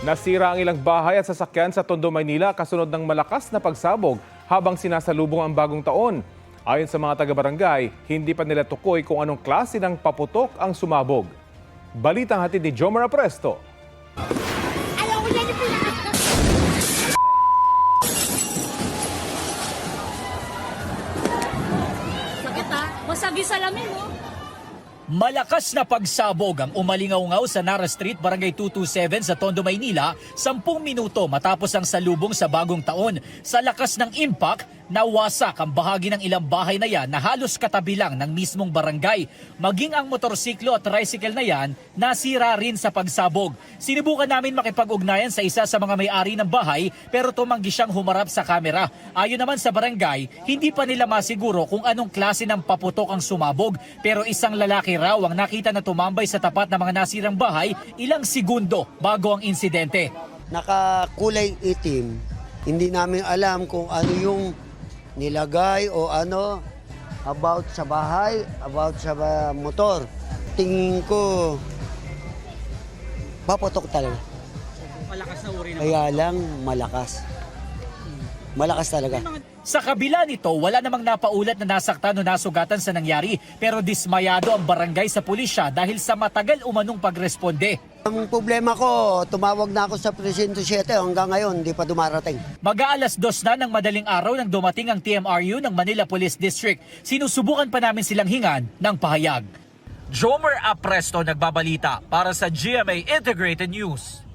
Nasira ang ilang bahay at sasakyan sa Tondo, Maynila kasunod ng malakas na pagsabog habang sinasalubong ang bagong taon. Ayon sa mga taga-barangay, hindi pa nila tukoy kung anong klase ng paputok ang sumabog. Balitang hatid ni Jomar Apresto. Ayaw ko yan yung Sakit ha? Wasabi salamin mo. Malakas na pagsabog ang umalingaw-ngaw sa Nara Street, Barangay 227 sa Tondo, Maynila, 10 minuto matapos ang salubong sa bagong taon. Sa lakas ng impact, nawasak ang bahagi ng ilang bahay na yan na halos katabi lang ng mismong barangay. Maging ang motorsiklo at tricycle na yan, nasira rin sa pagsabog. Sinubukan namin makipag-ugnayan sa isa sa mga may-ari ng bahay pero tumanggi siyang humarap sa kamera. Ayon naman sa barangay, hindi pa nila masiguro kung anong klase ng paputok ang sumabog pero isang lalaki raw ang nakita na tumambay sa tapat ng mga nasirang bahay ilang segundo bago ang insidente. Nakakulay itim, hindi namin alam kung ano yung nilagay o ano about sa bahay, about sa motor. Tingin ko, paputok talaga. Malakas na uri Kaya lang, malakas. Malakas talaga. Sa kabila nito, wala namang napaulat na nasaktan o nasugatan sa nangyari pero dismayado ang barangay sa pulisya dahil sa matagal umanong pagresponde. Ang problema ko, tumawag na ako sa Presinto 7 hanggang ngayon, hindi pa dumarating. Mag-aalas 2 na ng madaling araw nang dumating ang TMRU ng Manila Police District. Sinusubukan pa namin silang hingan ng pahayag. Jomer Apresto nagbabalita para sa GMA Integrated News.